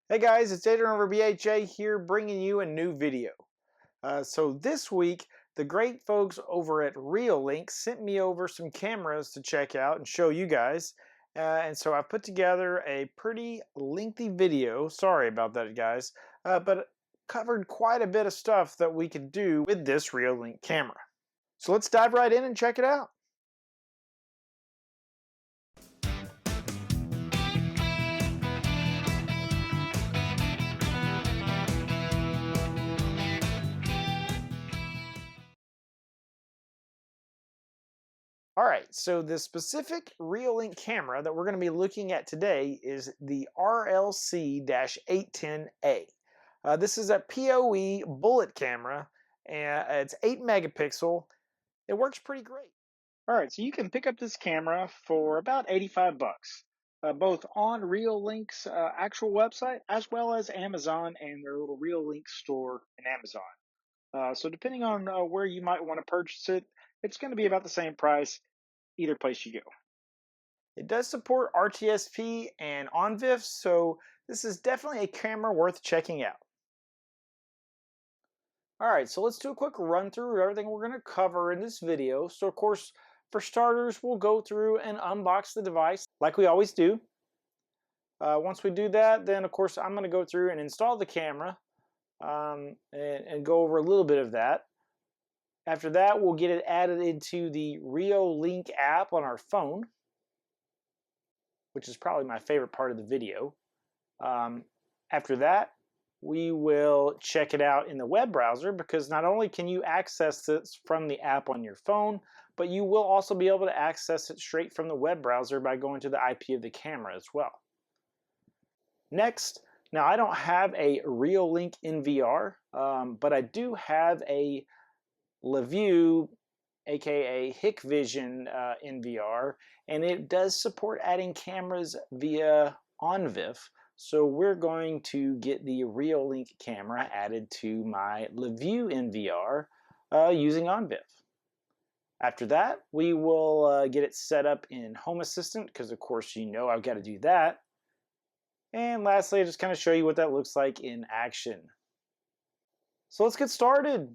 Hey guys, it's Adrian over BHA here bringing you a new video. So this week, the great folks over at Reolink sent me over some cameras to check out and show you guys. And so I put together a pretty lengthy video. Sorry about that, guys. But covered quite a bit of stuff that we could do with this Reolink camera. So let's dive right in and check it out. All right, so the specific Reolink camera that we're going to be looking at today is the RLC-810A. This is a POE bullet camera, and it's 8 megapixel. It works pretty great. All right, so you can pick up this camera for about 85 bucks, both on Reolink's actual website as well as Amazon and their little Reolink store in Amazon. So depending on where you might want to purchase it, it's going to be about the same price either place you go. It does support RTSP and ONVIF, so this is definitely a camera worth checking out. Alright, so let's do a quick run through of everything we're going to cover in this video. So of course, for starters, we'll go through and unbox the device like we always do. Once we do that, then of course I'm going to go through and install the camera and go over a little bit of that. After that, we'll get it added into the Reolink app on our phone, which is probably my favorite part of the video. After that, we will check it out in the web browser, because not only can you access this from the app on your phone, but you will also be able to access it straight from the web browser by going to the IP of the camera as well. Next, now I don't have a Reolink NVR, but I do have a Laview, aka Hikvision NVR, and it does support adding cameras via ONVIF. So we're going to get the Reolink camera added to my Laview NVR using ONVIF. After that, we will get it set up in Home Assistant, because of course you know I've got to do that. And lastly, I'll just kind of show you what that looks like in action. So let's get started.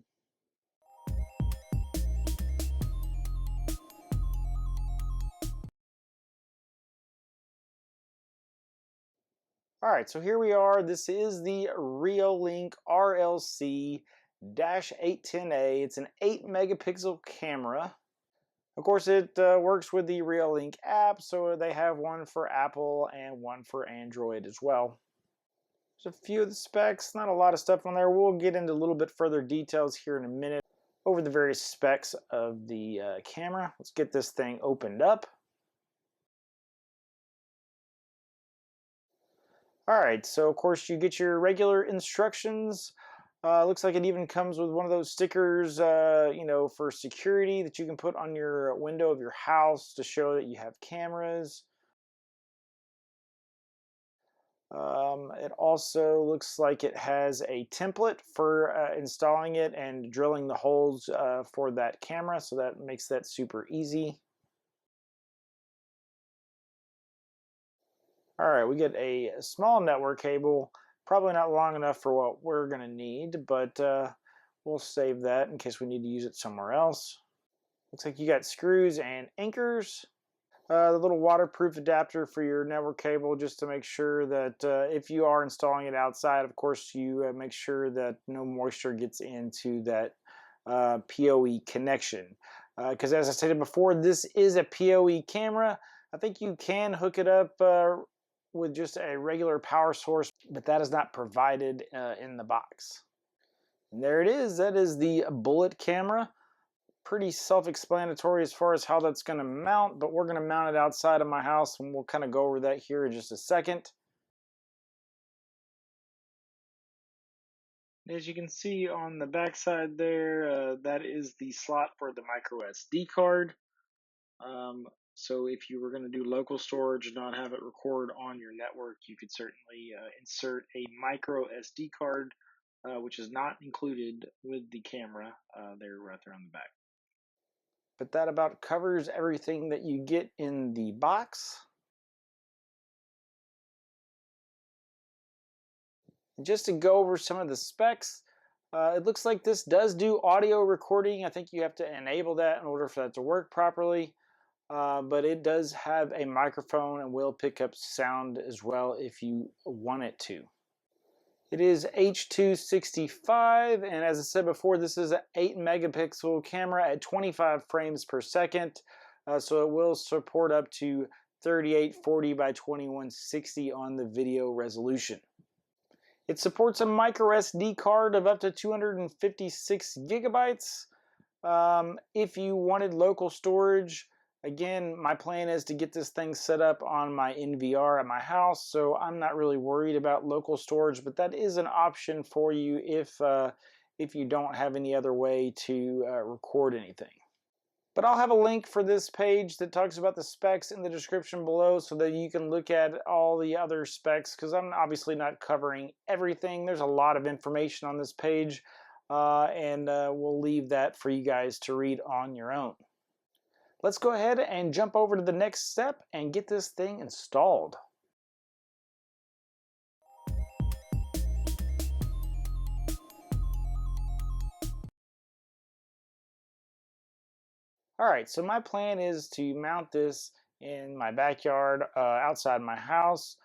Alright, so here we are. This is the Reolink RLC-810A. It's an 8 megapixel camera. Of course, it works with the Reolink app, so they have one for Apple and one for Android as well. There's a few of the specs, not a lot of stuff on there. We'll get into a little bit further details here in a minute over the various specs of the camera. Let's get this thing opened up. Alright, so of course you get your regular instructions. Looks like it even comes with one of those stickers, you know, for security that you can put on your window of your house to show that you have cameras. It also looks like it has a template for installing it and drilling the holes for that camera, so that makes that super easy. Alright, we get a small network cable, probably not long enough for what we're going to need, but we'll save that in case we need to use it somewhere else. Looks like you got screws and anchors. The little waterproof adapter for your network cable, just to make sure that if you are installing it outside, of course you make sure that no moisture gets into that PoE connection. Because as I stated before, this is a PoE camera. I think you can hook it up with just a regular power source, but that is not provided in the box. And there it is. That is the bullet camera. Pretty self-explanatory as far as how that's going to mount, but we're going to mount it outside of my house, and we'll kind of go over that here in just a second. As you can see on the back side there, that is the slot for the micro SD card. So if you were going to do local storage and not have it record on your network, you could certainly insert a micro SD card, which is not included with the camera. They're right there on the back. But that about covers everything that you get in the box. And just to go over some of the specs, it looks like this does do audio recording. I think you have to enable that in order for that to work properly. But it does have a microphone and will pick up sound as well if you want it to. It is H.265, and as I said before, this is an 8 megapixel camera at 25 frames per second. So it will support up to 3840 by 2160 on the video resolution. It supports a micro SD card of up to 256 gigabytes. If you wanted local storage, again, my plan is to get this thing set up on my NVR at my house, so I'm not really worried about local storage, but that is an option for you if you don't have any other way to record anything. But I'll have a link for this page that talks about the specs in the description below so that you can look at all the other specs, because I'm obviously not covering everything. There's a lot of information on this page, and we'll leave that for you guys to read on your own. Let's go ahead and jump over to the next step and get this thing installed. Alright, so my plan is to mount this in my backyard outside my house.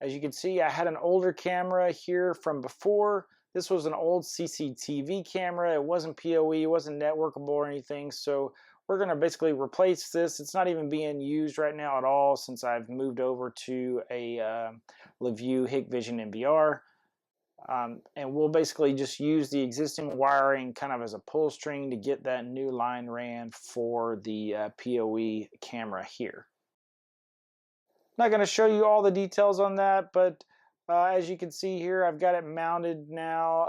As you can see, I had an older camera here from before. This was an old CCTV camera. It wasn't POE, it wasn't networkable or anything, so we're going to basically replace this. It's not even being used right now at all since I've moved over to a Laview Hikvision NVR. And we'll basically just use the existing wiring kind of as a pull string to get that new line ran for the POE camera here. I'm not going to show you all the details on that, but as you can see here, I've got it mounted now.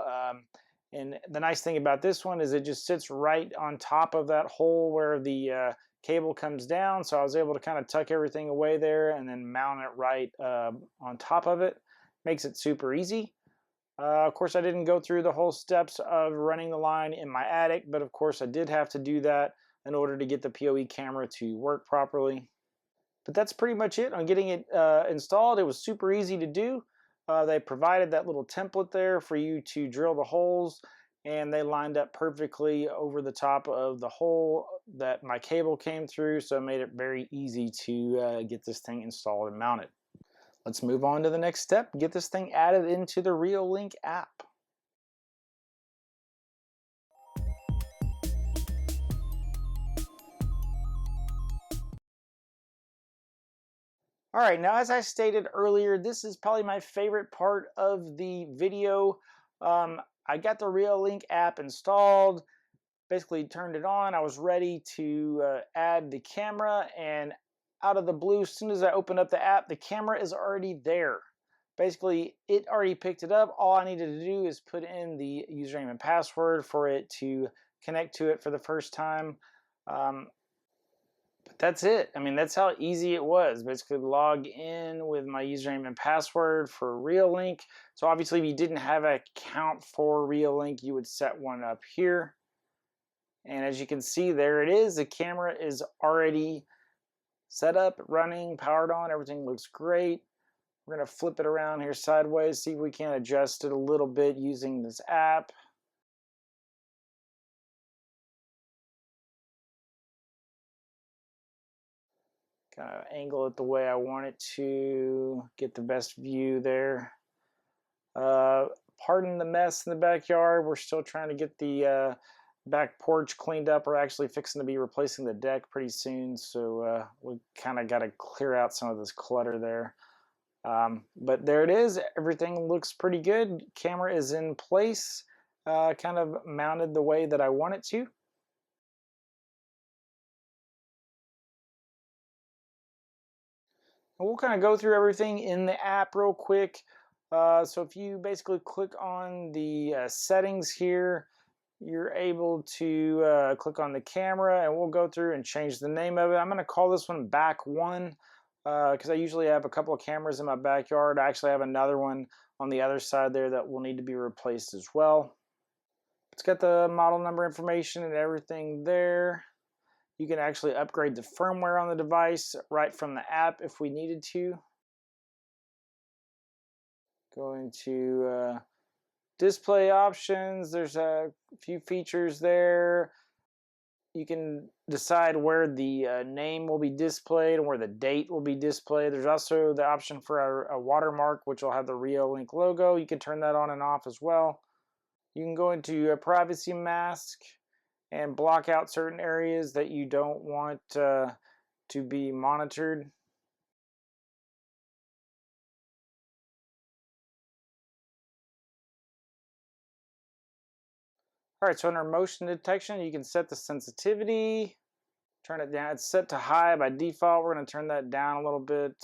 And the nice thing about this one is it just sits right on top of that hole where the cable comes down. So I was able to kind of tuck everything away there and then mount it right on top of it. Makes it super easy. Of course, I didn't go through the whole steps of running the line in my attic, but of course I did have to do that in order to get the POE camera to work properly. But that's pretty much it on getting it installed. It was super easy to do. They provided that little template there for you to drill the holes, and they lined up perfectly over the top of the hole that my cable came through, so it made it very easy to get this thing installed and mounted. Let's move on to the next step, get this thing added into the Reolink app. All right, now as I stated earlier, this is probably my favorite part of the video. I got the Reolink app installed, basically turned it on. I was ready to add the camera, and out of the blue, as soon as I opened up the app, the camera is already there. Basically, it already picked it up. All I needed to do is put in the username and password for it to connect to it for the first time. But that's it. I mean, that's how easy it was. Basically, log in with my username and password for Reolink. So obviously, if you didn't have an account for Reolink, you would set one up here. And as you can see, there it is. The camera is already set up, running, powered on. Everything looks great. We're going to flip it around here sideways, see if we can adjust it a little bit using this app. Kind of angle it the way I want it to get the best view there. Pardon the mess in the backyard. We're still trying to get the back porch cleaned up. We're actually fixing to be replacing the deck pretty soon, so we kind of got to clear out some of this clutter there. But there it is. Everything looks pretty good. Camera is in place, kind of mounted the way that I want it to. And we'll kind of go through everything in the app real quick. So if you basically click on the settings here, you're able to click on the camera, and we'll go through and change the name of it. I'm going to call this one Back One because I usually have a couple of cameras in my backyard. I actually have another one on the other side there that will need to be replaced as well. It's got the model number information and everything there. You can actually upgrade the firmware on the device right from the app if we needed to. Going to display options. There's a few features there. You can decide where the name will be displayed and where the date will be displayed. There's also the option for a watermark, which will have the Reolink logo. You can turn that on and off as well. You can go into a privacy mask and block out certain areas that you don't want to be monitored. All right, so under motion detection, you can set the sensitivity, turn it down. It's set to high by default. We're going to turn that down a little bit.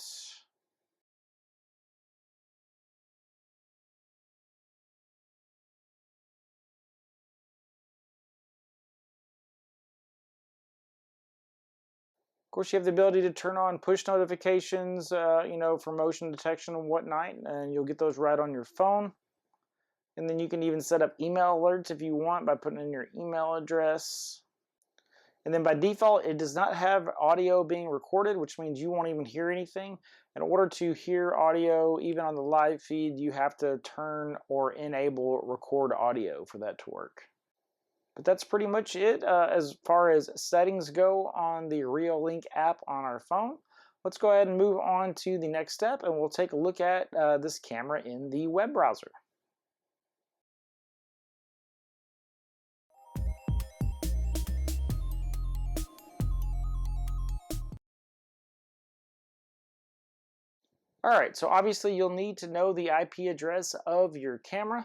Of course, you have the ability to turn on push notifications, for motion detection and whatnot, and you'll get those right on your phone. And then you can even set up email alerts if you want by putting in your email address. And then by default, it does not have audio being recorded, which means you won't even hear anything. In order to hear audio, even on the live feed, you have to turn or enable record audio for that to work. But that's pretty much it as far as settings go on the Reolink app on our phone. Let's go ahead and move on to the next step, and we'll take a look at this camera in the web browser. All right, so obviously you'll need to know the IP address of your camera,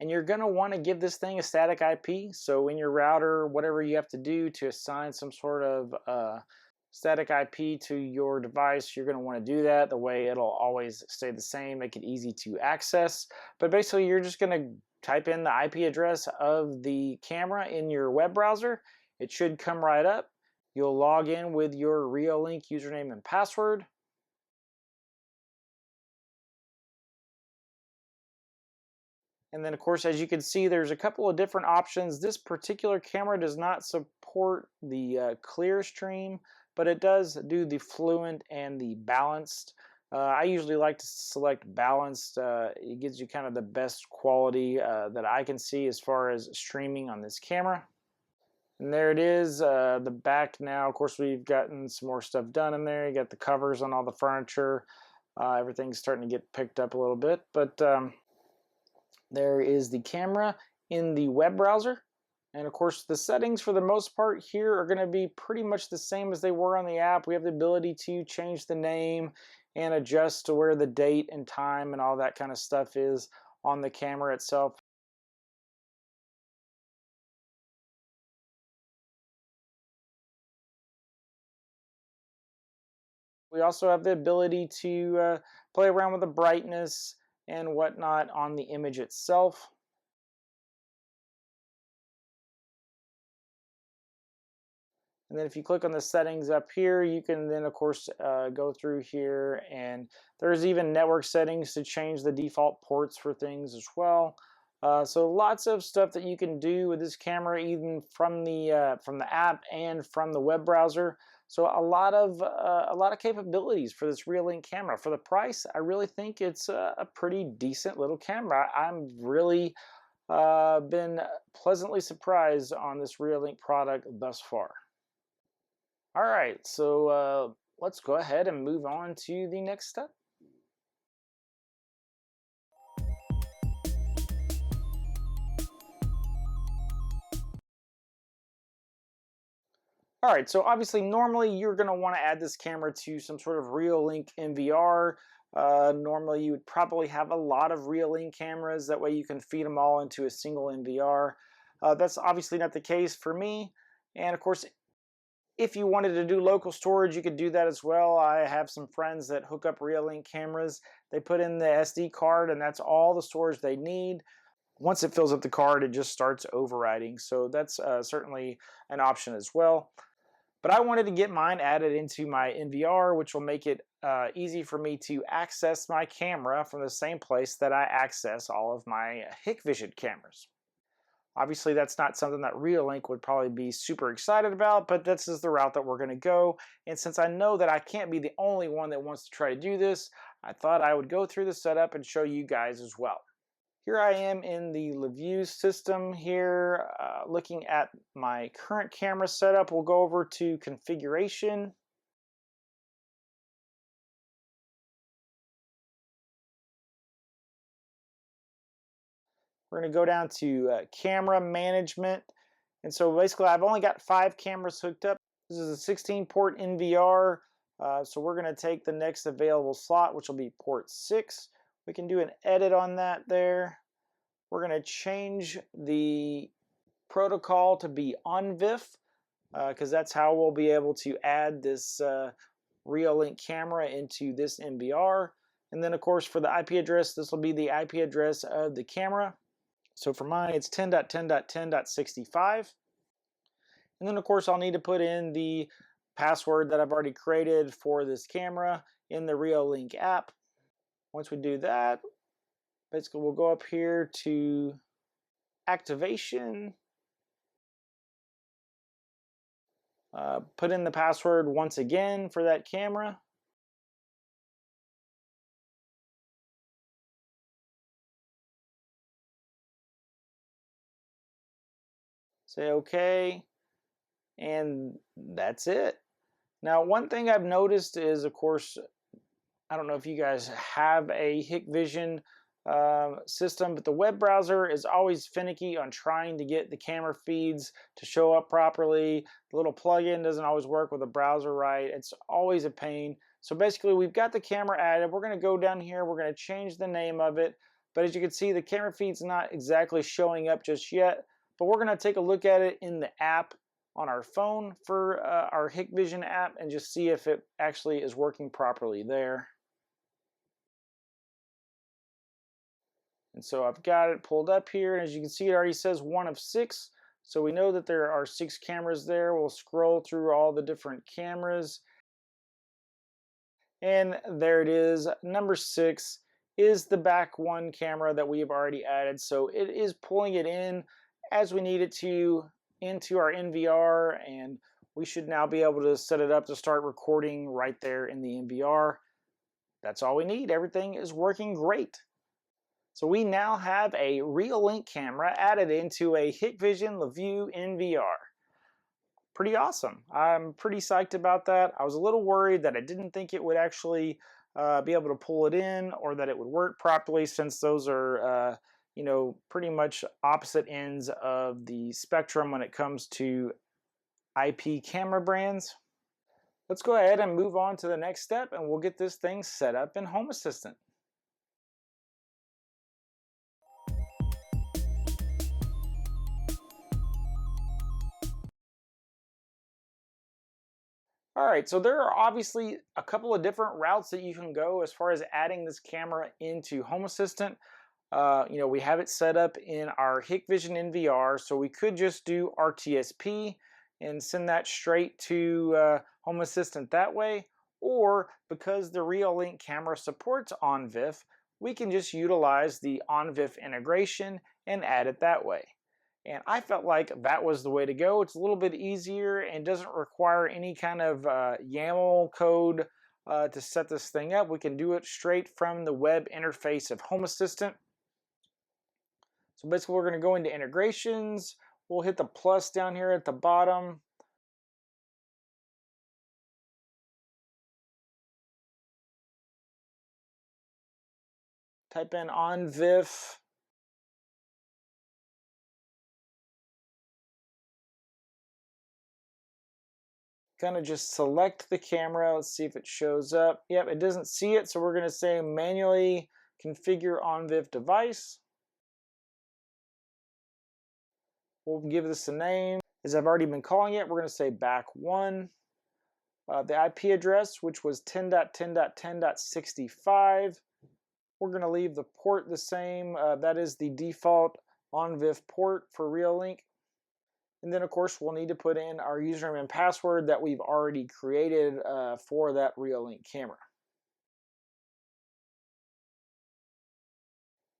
and you're going to want to give this thing a static IP. So in your router, whatever you have to do to assign some sort of static IP to your device, you're going to want to do that. The way it'll always stay the same, make it easy to access. But basically, you're just going to type in the IP address of the camera in your web browser. It should come right up. You'll log in with your Reolink username and password. And then, of course, as you can see, there's a couple of different options. This particular camera does not support the clear stream, but it does do the fluent and the balanced. I usually like to select balanced. It gives you kind of the best quality that I can see as far as streaming on this camera. And there it is, the back now. Of course, we've gotten some more stuff done in there. You got the covers on all the furniture. Everything's starting to get picked up a little bit, but there is the camera in the web browser. And of course, the settings for the most part here are going to be pretty much the same as they were on the app. We have the ability to change the name and adjust to where the date and time and all that kind of stuff is on the camera itself. We also have the ability to play around with the brightness and whatnot on the image itself. And then if you click on the settings up here, you can then, of course, go through here, and there's even network settings to change the default ports for things as well. So lots of stuff that you can do with this camera, even from the app and from the web browser. So a lot of capabilities for this Reolink camera. For the price, I really think it's a pretty decent little camera. I'm really been pleasantly surprised on this Reolink product thus far. All right, so let's go ahead and move on to the next step. All right, so obviously normally you're going to want to add this camera to some sort of Reolink NVR. Normally you would probably have a lot of Reolink cameras. That way you can feed them all into a single NVR. That's obviously not the case for me. And of course, if you wanted to do local storage, you could do that as well. I have some friends that hook up Reolink cameras. They put in the SD card, and that's all the storage they need. Once it fills up the card, it just starts overriding. So that's certainly an option as well. But I wanted to get mine added into my NVR, which will make it easy for me to access my camera from the same place that I access all of my Hikvision cameras. Obviously, that's not something that Reolink would probably be super excited about, but this is the route that we're going to go. And since I know that I can't be the only one that wants to try to do this, I thought I would go through the setup and show you guys as well. Here I am in the Laview system here, looking at my current camera setup. We'll go over to configuration. We're going to go down to camera management. And so basically I've only got 5 cameras hooked up. This is a 16 port NVR. So we're going to take the next available slot, which will be port 6. We can do an edit on that there. We're going to change the protocol to be ONVIF, because that's how we'll be able to add this Reolink camera into this NVR. And then of course for the IP address, this will be the IP address of the camera. So for mine, it's 10.10.10.65. And then of course I'll need to put in the password that I've already created for this camera in the Reolink app. Once we do that, basically we'll go up here to activation, put in the password once again for that camera. Say OK, and that's it. Now, one thing I've noticed is, of course, I don't know if you guys have a Hikvision system, but the web browser is always finicky on trying to get the camera feeds to show up properly. The little plugin doesn't always work with the browser right. It's always a pain. So basically, we've got the camera added. We're going to go down here. We're going to change the name of it. But as you can see, the camera feed's not exactly showing up just yet. But we're going to take a look at it in the app on our phone for our Hikvision app and just see if it actually is working properly there. And so I've got it pulled up here, and as you can see, it already says 1 of 6. So we know that there are 6 cameras there. We'll scroll through all the different cameras. And there it is. Number 6 is the back one camera that we have already added. So it is pulling it in as we need it to into our NVR, and we should now be able to set it up to start recording right there in the NVR. That's all we need. Everything is working great. So we now have a Reolink camera added into a Hikvision Laview NVR. Pretty awesome. I'm pretty psyched about that. I was a little worried that I didn't think it would actually be able to pull it in, or that it would work properly, since those are you know, pretty much opposite ends of the spectrum when it comes to IP camera brands. Let's go ahead and move on to the next step, and we'll get this thing set up in Home Assistant. All right, so there are obviously a couple of different routes that you can go as far as adding this camera into Home Assistant. You know, we have it set up in our Hikvision NVR, so we could just do RTSP and send that straight to Home Assistant that way. Or because the Reolink camera supports ONVIF, we can just utilize the ONVIF integration and add it that way. And I felt like that was the way to go. It's a little bit easier and doesn't require any kind of YAML code to set this thing up. We can do it straight from the web interface of Home Assistant. So basically we're going to go into integrations. We'll hit the plus down here at the bottom. Type in ONVIF. Gonna just select the camera. Let's see if it shows up. Yep, it doesn't see it, so we're gonna say manually configure ONVIF device. We'll give this a name. As I've already been calling it, we're gonna say back one. The IP address, which was 10.10.10.65. We're gonna leave the port the same. That is the default ONVIF port for Reolink. And then, of course, we'll need to put in our username and password that we've already created for that Reolink camera.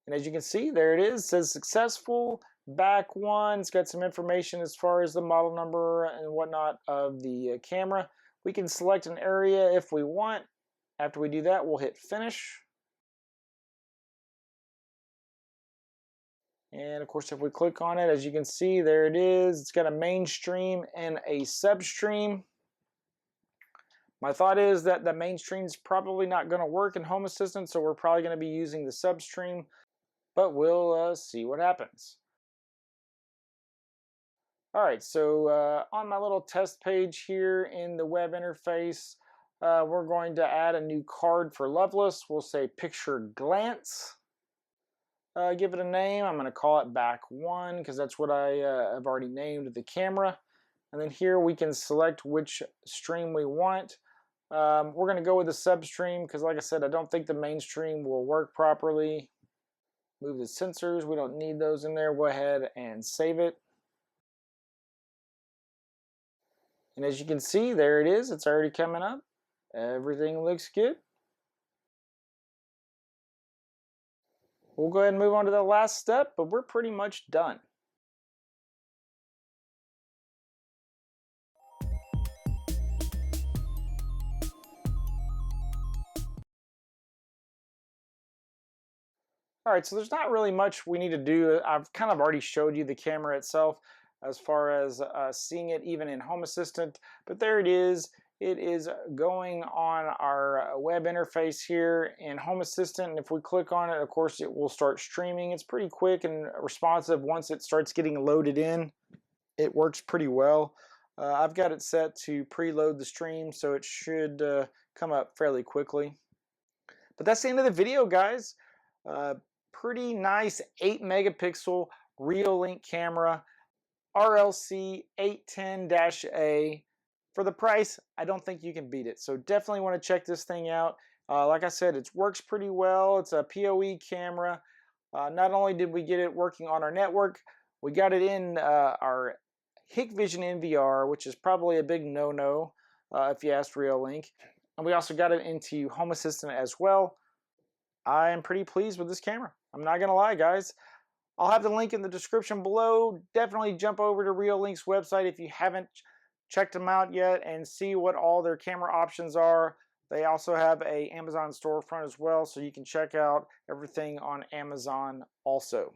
And as you can see, there it is. It says successful, back one. It's got some information as far as the model number and whatnot of the camera. We can select an area if we want. After we do that, we'll hit finish. And of course, if we click on it, as you can see, there it is. It's got a mainstream and a substream. My thought is that the mainstream is probably not going to work in Home Assistant, so we're probably going to be using the substream, but we'll see what happens. All right, so on my little test page here in the web interface, we're going to add a new card for Loveless. We'll say Picture Glance. Give it a name. I'm going to call it Back 1 because that's what I have already named the camera. And then here we can select which stream we want. We're going to go with the substream because, like I said, I don't think the mainstream will work properly. Move the sensors. We don't need those in there. Go ahead and save it. And as you can see, there it is. It's already coming up. Everything looks good. We'll go ahead and move on to the last step, but we're pretty much done. All right, so there's not really much we need to do. I've kind of already showed you the camera itself as far as seeing it even in Home Assistant, but there it is. It is going on our web interface here in Home Assistant, and if we click on it, of course, it will start streaming. It's pretty quick and responsive once it starts getting loaded in. It works pretty well. I've got it set to preload the stream, so it should come up fairly quickly. But that's the end of the video, guys. Pretty nice 8 megapixel Reolink camera, RLC-810A. For the price, I don't think you can beat it. So definitely want to check this thing out. Like I said, it works pretty well. It's a POE camera. Not only did we get it working on our network, we got it in our Hikvision NVR, which is probably a big no-no if you ask Reolink. And we also got it into Home Assistant as well. I am pretty pleased with this camera. I'm not going to lie, guys. I'll have the link in the description below. Definitely jump over to Reolink's website if you haven't checked them out yet and see what all their camera options are. They also have an Amazon storefront as well, so you can check out everything on Amazon also.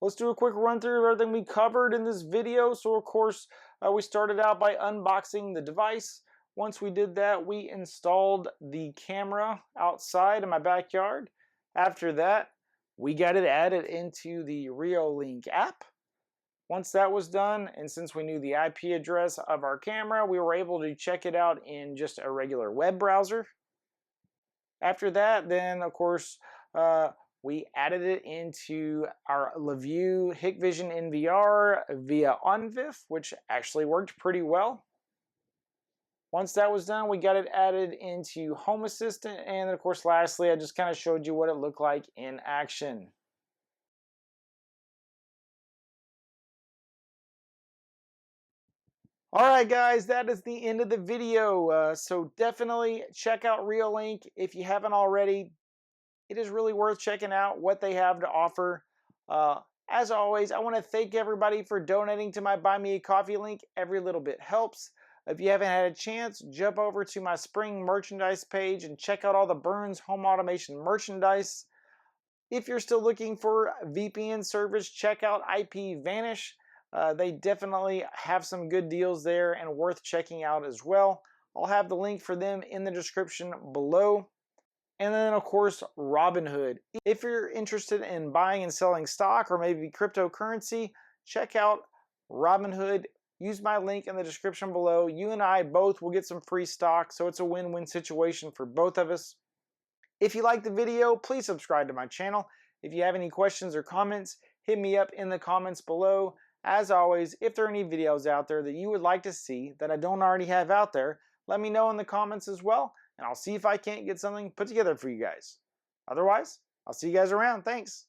Let's do a quick run through of everything we covered in this video. So of course, we started out by unboxing the device. Once we did that, we installed the camera outside in my backyard. After that, we got it added into the Reolink app. Once that was done, and since we knew the IP address of our camera, we were able to check it out in just a regular web browser. After that, then of course, we added it into our Laview Hikvision NVR via ONVIF, which actually worked pretty well. Once that was done, we got it added into Home Assistant, and of course, lastly, I just kind of showed you what it looked like in action. All right, guys, that is the end of the video. So definitely check out Reolink if you haven't already. It is really worth checking out what they have to offer. As always, I want to thank everybody for donating to my Buy Me a Coffee link. Every little bit helps. If you haven't had a chance, jump over to my spring merchandise page and check out all the Burns home automation merchandise. If you're still looking for VPN service, check out IPVanish. They definitely have some good deals there and worth checking out as well. I'll have the link for them in the description below. And then, of course, Robinhood. If you're interested in buying and selling stock or maybe cryptocurrency, check out Robinhood. Use my link in the description below. You and I both will get some free stock, so it's a win-win situation for both of us. If you liked the video, please subscribe to my channel. If you have any questions or comments, hit me up in the comments below. As always, if there are any videos out there that you would like to see that I don't already have out there, let me know in the comments as well, and I'll see if I can't get something put together for you guys. Otherwise, I'll see you guys around. Thanks.